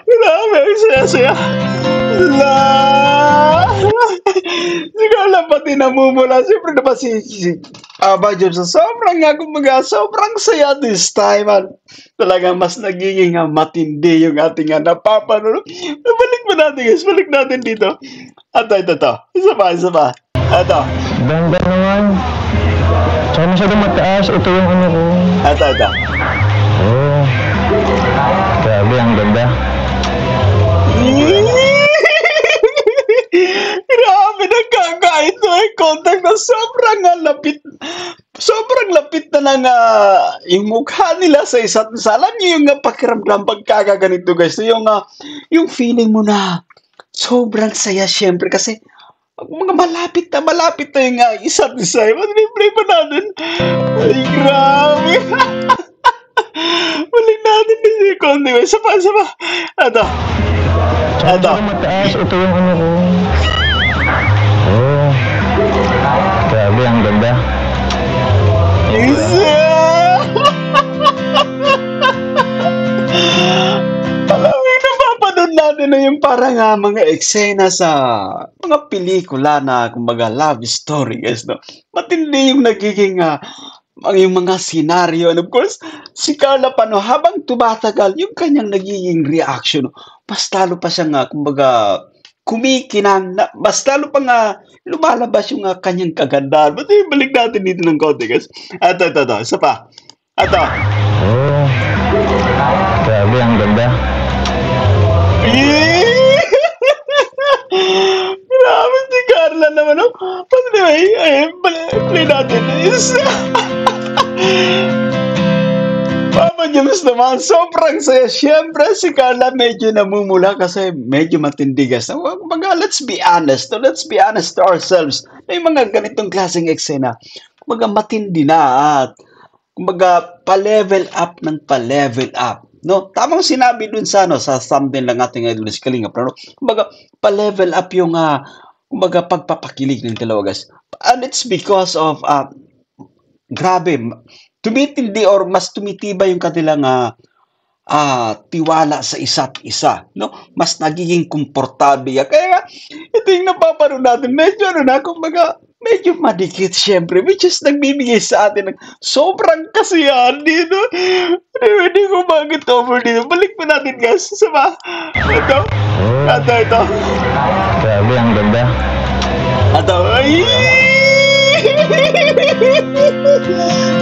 Grabe, ang saya-saya. Siguro lang pati namumula. Siyempre naman si Aba James. Sobrang kumbaga, sobrang saya this time. Talagang mas nagiging matindi yung ating napapanood. Balik mo natin guys. Balik natin dito. Ito. Isa pa. Ito. Ganda naman. Tsaka masyadong mataas. Ito yung ano ko. Ito. Oh. Grabe, ang ganda. Grabe, nagkakait to contact na sobrang lapit. Sobrang lapit na lang yung mukha nila sa isa't isa. Alam niyo yung pakiramdam pagkakaganito guys. Yung feeling mo na sobrang saya syempre kasi mga malapit na yung isa't isa. Play pa natin. Ay, grabe. Balik natin ni si Conte. Isa pa. Ito. Masyadong mataas. Ito yung ano ko. Oh. Grabe, ang ganda. Isa! Alam mo yung napapanood natin na yung parang mga eksena sa mga pelikula na kumbaga love story guys, no? Matindi yung nagiging yung mga senaryo. And of course, si Carla pa, no, habang tumatagal, yung kanyang nagiging reaction, no, mas talo pa siyang, kumbaga, kumikinang, mas talo pa lumalabas yung kanyang kagandahan. Ba't balik natin dito ng konti, guys? Ito. Isa pa. Ito. Oh. Grabe, ang ganda. Grabe si Carla naman, no? Play natin. Papa James naman, sobrang saya. Siyempre, si Carla medyo namumula kasi medyo matindigas. Kumbaga, let's be honest. Let's be honest to ourselves. May mga ganitong klaseng eksena. Kumbaga, matindi na at kumbaga, pa-level up ng pa-level up. No, tamang sinabi dun sa thumbnail lang ating idol si Kalingap, no? Kumbaga, pa-level up yung kumbaga pagpapakilig ng dalawa guys. And it's because of grabe, tumitindi or mas tumitibay yung kanilang tiwala sa isa't isa, no? Mas nagiging komportable. Kaya ito yung napapanood natin. Medyo kumbaga, medyo madikit syempre, which is nagbibigay sa atin ng sobrang kasiyahan dito. Hindi ko bakit over dito. Balik pa natin guys. Sama. Ito. Grabe, ang ganda. Ito. Ay!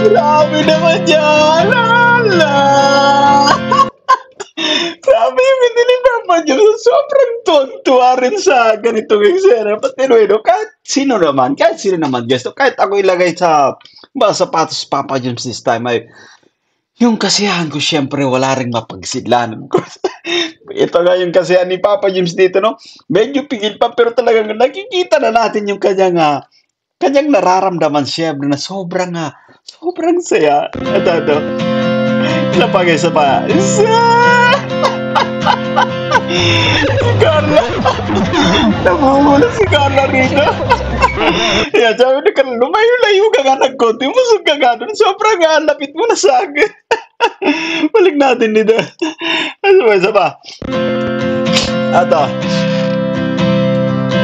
Grabe naman yan. Grabe yung hindi ni Papa James. Sobrang tuwang-tuwa rin sa ganitong eksena. But anyway, no, kahit sino naman guys, no, kahit ako ilagay sa sapatos Papa James this time, ay yung kasiyahan ko syempre wala ring mapagsidlan. Ito nga yung kasiyahan ni Papa James dito, no? Medyo pigil pa pero talagang nakikita na natin yung kanyang nararamdaman syempre na sobrang saya. Ito. Isa pa. Si Carla. Namumula si Carla rito. Yan, sabi ni Carla, lumayo-layo ka nga ng konti. Musog ka nga doon. Sobrang lapit mo na sa akin. Balik natin dito. Isa pa. Ito.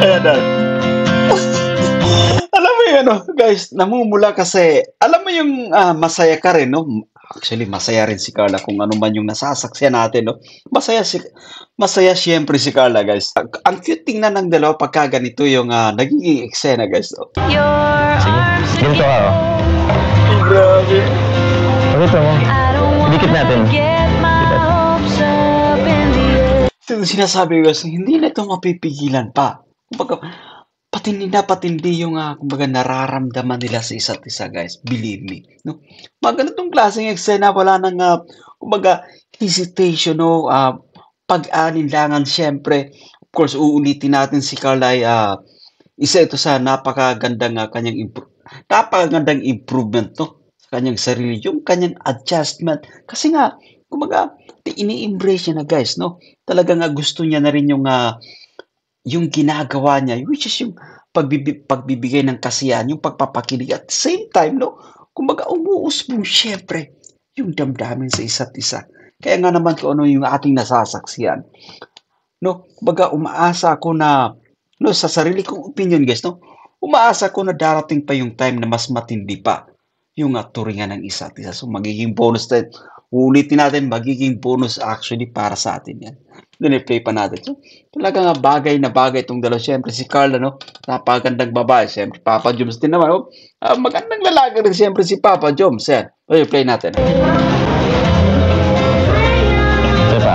Ayan. Alam mo yun, guys, namumula kasi, alam mo yung masaya ka rin, no? Actually, masaya rin si Carla kung ano man yung nasasaksiyan natin, no? Masaya siyempre si Carla, guys. Ang cute tingnan ng dalawa pagka ganito yung nagiging eksena, guys. No? Sige, ganito ka, oh. Grabe. Pakita mo. Dikit natin. Dikit. Sinasabi ko, hindi na ito mapipigilan pa. Kumbaga, patindi yung kumbaga nararamdaman nila sa isa't isa, guys. Believe me. No? Mga ganitong klaseng eksena, wala nang kumbaga hesitation, no? Pag-alinlangan, syempre. Of course, uulitin natin si Carla ay isa ito sa napakagandang napakagandang improvement, no? Sa kanyang sarili, yung kanyang adjustment. Kasi nga, kumbaga, ini-embrace niya na, guys, no? Talagang gusto niya na rin yung ginagawa niya, which is yung pagbibigay ng kasiyahan, yung pagpapakilig. At the same time, no, kumbaga umuusbong syempre yung damdamin sa isa't isa. Kaya nga naman kung ano yung ating nasasaksiyan. No, kumbaga umaasa ako na, no, sa sarili kong opinion, guys, no, umaasa ko na darating pa yung time na mas matindi pa yung turingan ng isa't isa. So magiging bonus tayo. Ulitin natin, magiging bonus actually para sa atin yan. Play pa natin. So, talaga nga bagay na bagay itong dalawa. Siyempre si Carla, no? Napakagandang babae. Siyempre, Papa Joms din naman. Oh. Magandang lalaki rin siyempre si Papa Joms. Yan. Play natin. Ito pa.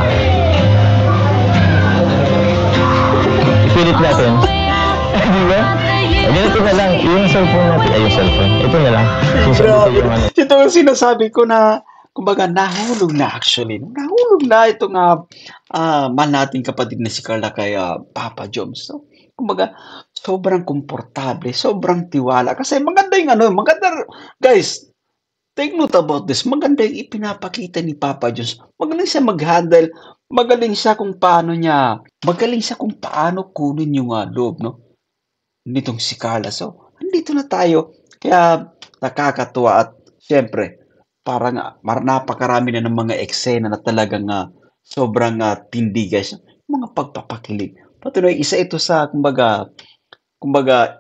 Ipilit natin. Di ba? Ganito na lang. Yung cellphone natin. Ay, yung cellphone. Ito na lang. Ito ang sinasabi ko na kumbaga, nahulog na actually. Nahulog na itong mahal nating kapatid na si Carla kay Papa Joms. So, kumbaga, sobrang komportable, sobrang tiwala. Kasi maganda yung guys, take note about this. Maganda yung ipinapakita ni Papa Joms. Magaling siya mag-handle. Magaling siya kung paano kunin yung loob, no? Nitong si Carla. So, andito na tayo. Kaya, nakakatuwa at syempre, parang napakarami na ng mga eksena na talagang sobrang tindi, guys. Mga pagpapakilig. Patuloy, isa ito sa, kumbaga,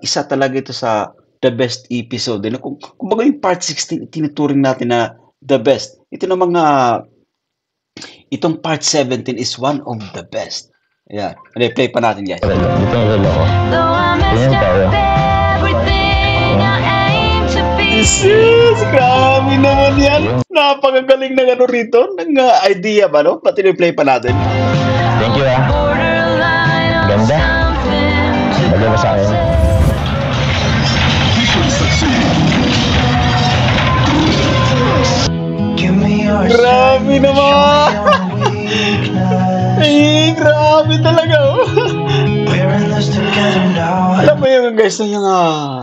isa talaga ito sa the best episode. Kumbaga yung part 16, tinuturing natin na the best. Itong part 17 is one of the best. Ayan. Play pa natin, guys. Ito yung relo ko. Ganyan tayo. Sis, grabe naman yan. Napakagaling ng rito, ng idea ba, no? Play pa natin. Thank you, Ganda. Bagay ba sa akin? Grabe naman. Ay, grabe talaga. Alam mo yung guys, yung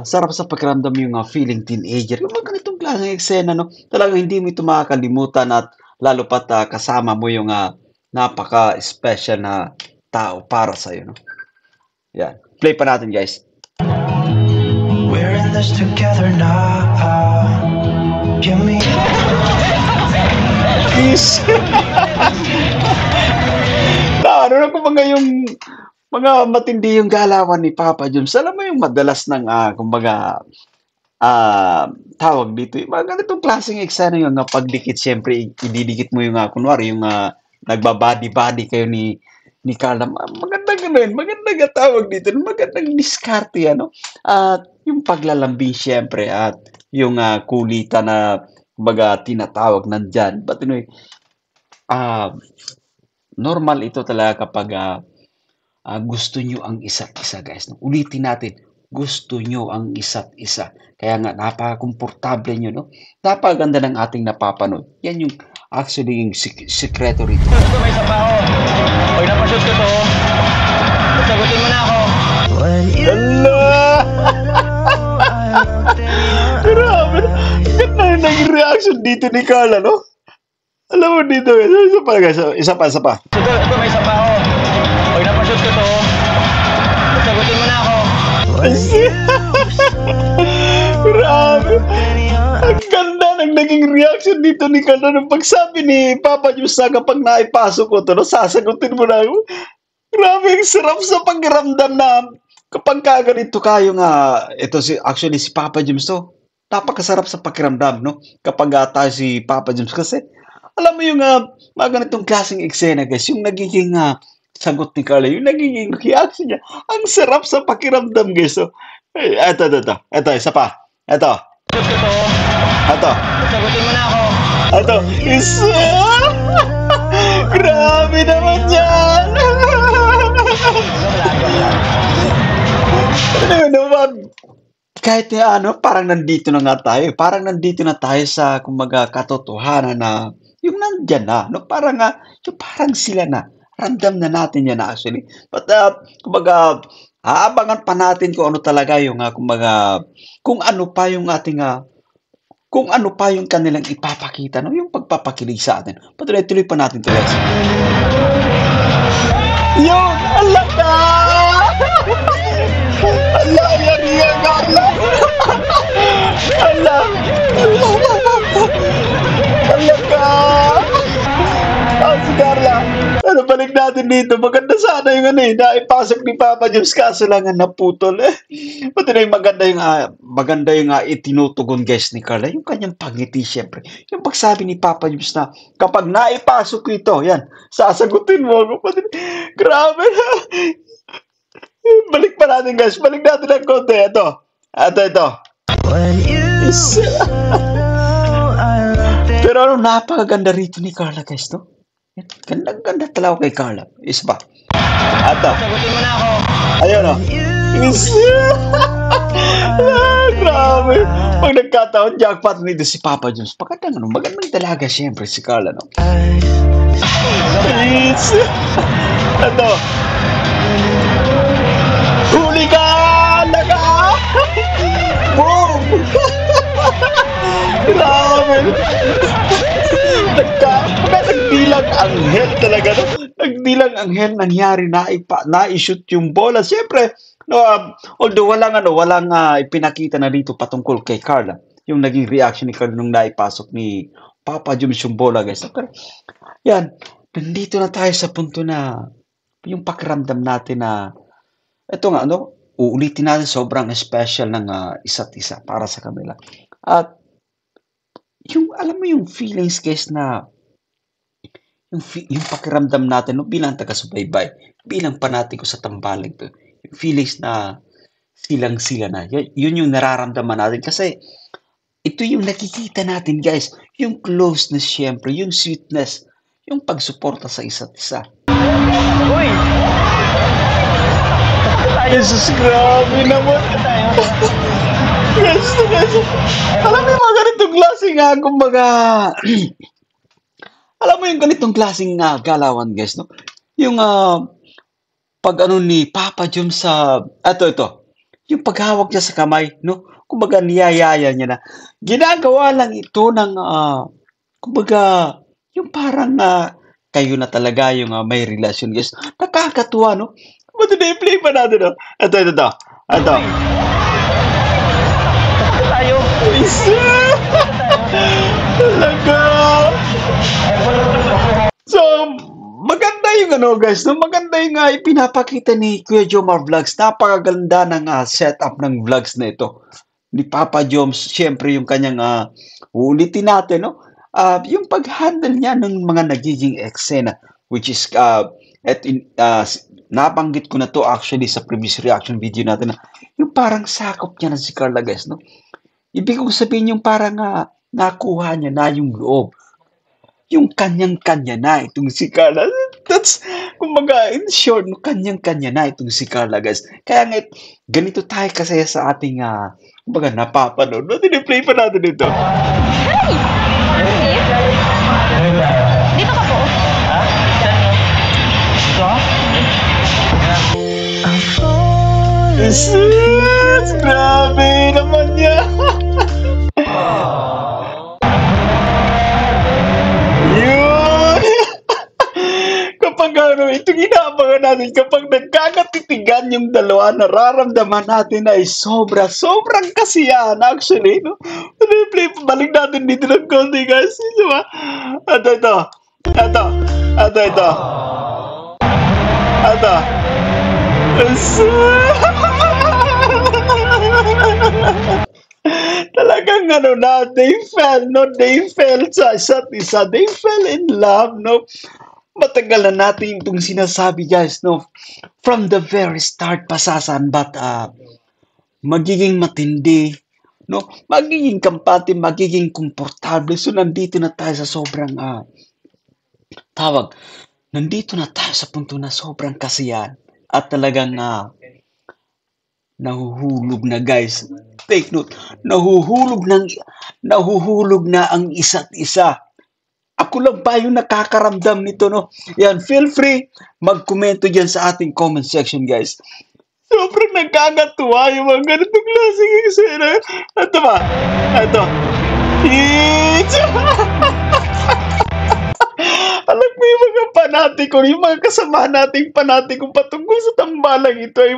sarap sa pakiramdam yung feeling teenager. Yung mga ganitong klaseng eksena, no? Talagang hindi mo ito makakalimutan at lalo pat kasama mo yung napaka-special na tao para sa'yo, no? Yan. Play pa natin, guys. We're in this together now. Give me Peace. Ano na kumbaga yung mga matindi yung galawan ni Papa Joms. Alam mo yung madalas ng kumbaga tawag dito. Mga ganitong klaseng eksena yung pagdikit, syempre ididikit mo yung kunwari yung nagbabody-body kayo ni Carla. Magandang ganun. Magandang tawag dito. Magandang diskarte, ano? At yung paglalambing, syempre, at yung kulitan na kumbaga tinatawag nandyan. But anyway, normal ito talaga kapag gusto nyo ang isa't isa, guys. Ulitin natin, gusto nyo ang isa't isa. Kaya nga, napaka-komportable nyo, no? Napakaganda ng ating napapanood. Yan yung actually yung sekreto rito. May isa pa ako. Pag napashoot ko to, sagutin mo na ako. Allah! Grabe. Ganda yung naging reaction dito ni Carla, no? Alam mo dito, isa pa, guys. Isa pa. Ito, may isa pa ako. Pag napashoot ko to, sagutin mo na ako. Grabe. Ang ganda ng naging reaction dito ni Carla nung pagsabi ni Papa Joms na kapag naipasok ko to, no, sasagutin mo na ako. Grabe, ang sarap sa pakiramdam na kapag kaganito kayo nga, ito actually si Papa Joms to, napakasarap sa pakiramdam, no? Kapag tayo si Papa Joms kasi, alam mo yung mga ganitong klaseng eksena, guys, yung nagiging sagot ni Carla, yung nagiging reaction niya, ang sarap sa pakiramdam, guys. So, ito, isa pa. Ito. Sagutin mo na ako. Ito. Isa. Grabe naman yan. kahit ano, parang nandito na nga tayo. Parang nandito na tayo sa, kumbaga, katotohanan na yung nandyan na. No? Parang, yung parang sila na. Ramdam na natin yan actually. But, kumbaga, aabangan pa natin kung ano talaga yung, kumbaga, kung ano pa yung ating, kung ano pa yung kanilang ipapakita, no? Yung pagpapakilig sa atin. Patuloy-tuloy pa natin to, guys. Yun! Ala ka! Ala, yan, yan, ala! Ala! Ala ka! Si Carla. Ano, balik natin dito. Maganda sana yung naipasok ni Papa James kaso lang naputol. Pati na yung maganda yung itinutugon guys ni Carla. Yung kanyang pangiti syempre. Yung pagsabi ni Papa James na kapag naipasok ko ito, yan, sasagutin mo ako. Pati, grabe na. Balik pa natin guys. Balik natin ng konti. Ito. Pero napakaganda rito ni Carla guys, no? Ganda talaga kay Carla. Isa pa. Sagutin mo na ako. Ayun, no? Grabe. Pag nagkataon, jackpot nito si Papa Jones. Magandang talaga siyempre si Carla, no? Please. Huli ka! Laga! Boom! Grabe. Nagdilang anghel talaga, no? Nagdilang anghel nangyari na-shoot yung bola. Siyempre, no, although walang ipinakita na dito patungkol kay Carla. Yung naging reaction ni Carla nung naipasok ni Papa James yung bola, guys. Pero, yan, nandito na tayo sa punto na yung pakiramdam natin na ito nga, no? Uulitin natin sobrang special ng isa't isa para sa kanila. At yung, alam mo yung feelings, guys, na yung pakiramdam natin no, bilang taga-subaybay, bilang panatiko sa tambaling to, yung feelings na silang-sila na, yun yung nararamdaman natin kasi ito yung nakikita natin guys, yung closeness syempre, yung sweetness, yung pagsuporta sa isa't isa. Uy! Jesus, grabe naman. Guys. Alam mo yung mga ganitong klaseng kumbaga, alam mo yung ganitong klaseng galawan, guys, no? Yung pag ni Papa James sa ito. Yung paghawak niya sa kamay, no? Kumbaga niyayaya niya na. Ginagawa lang ito ng kumbaga yung parang kayo na talaga yung may relasyon, guys. Nakakatuwa, no? Ba't na-play pa natin, no? Ito. Tayo. Talaga. So, maganda yung guys, no? Maganda yung ipinapakita ni Kuya Jomar Vlogs. Napakaganda ng setup ng vlogs na ito. Ni Papa Joms, syempre yung kanyang ulitin natin, no? Yung pag-handle niya ng mga nagiging eksena, which is nabanggit ko na to actually sa previous reaction video natin na yung parang sakop niya na si Carla, guys, no? Ibig kong sabihin yung parang nakuha niya na yung loob. Yung kanyang-kanya na itong si Carla. That's, kumbaga, in short, kanyang-kanya na itong si Carla, guys. Kaya nga, ganito tayo kasi sa ating, kumbaga, napapanood. No, tiniplay pa natin ito. Dito ka po. Jesus! Grabe naman niya! Yun! Kapag itong inaabangan natin, kapag nagkakatitigan yung dalawa, nararamdaman natin ay sobrang kasiyahan actually, no? Balik natin dito ng konti, guys. Diba? Ito. Talagang they fell sa isa't isa. They fell in love, no? Matagal na natin itong sinasabi, guys, no? From the very start, pasasan, but magiging matindi, no? Magiging kampante, magiging komportable. So, nandito na tayo sa sobrang, nandito na tayo sa punto na sobrang kasiyahan. At talagang, nahuhulog na guys. Take note, nahuhulog na ang isa't isa. Ako lang ba yung nakakaramdam nito, no? Yan, feel free mag-komento dyan sa ating comment section, guys. Sobrang nagkakatuwa yung mga ganitong klaseng eksena. Ito ba? Ito. Alam mo yung mga panatiko, yung mga kasama nating panatiko patungkol sa tambalang ito ay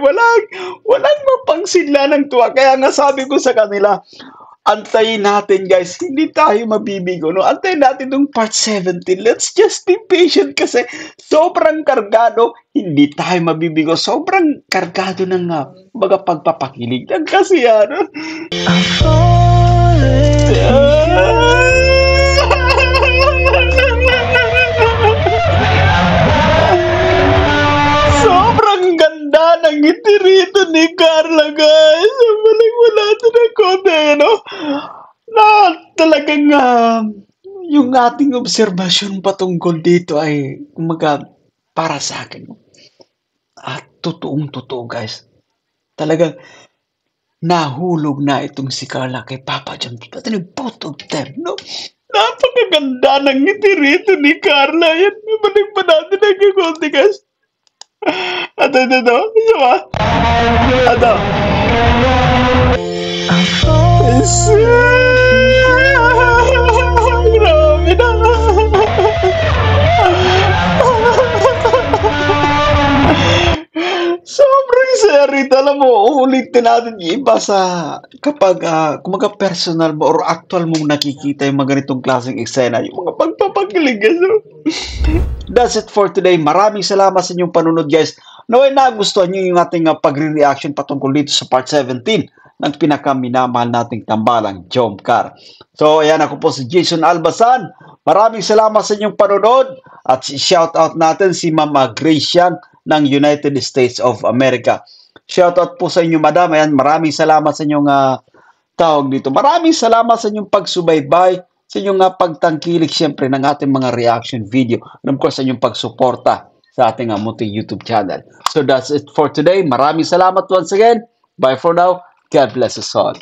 walang mapangsinla ng tuwa. Kaya nga sabi ko sa kanila, antayin natin guys, hindi tayo mabibigo, no? Antayin natin yung part 17. Let's just be patient kasi sobrang kargado, hindi tayo mabibigo. Sobrang kargado ng mga pagpapakilig. Kasi ano? Sobrang ganda ng ngiti rito ni Carla, guys. Wala ito ng konti, no? Na talagang yung ating obserbasyon patungkol dito ay para sa akin. Totoong-totoo, guys. Talagang nahulog na itong si Carla kay Papa John. But both of them, no? Napakaganda ng ngiti rito ni Carla. Yan, balik pa natin ang konti, guys. Ito. Isa ba? Ito. Grabe na. Sobrang serit. Alam mo, uulitin natin yung iba sa kapag kumaga personal mo or actual mong nakikita yung mga ganitong klaseng eksena, yung mga pagpapakilig. So, that's it for today. Maraming salamat sa inyong panunod, guys. Naway nagustuhan nyo yung ating pagre-reaction patungkol dito sa part 17 ng pinakaminamahal nating tambalang jump car. So, ayan, ako po si Jason Albasan. Maraming salamat sa inyong panunod at shout-out natin si Mama Gracian ng United States of America. Shoutout po sa inyo, madam. Ayan, maraming salamat sa inyong tawag dito. Maraming salamat sa inyong pagsubaybay, sa inyong pagtangkilik siyempre ng ating mga reaction video. And of course, sa inyong pagsuporta sa ating munting YouTube channel. So that's it for today. Maraming salamat once again. Bye for now. God bless us all.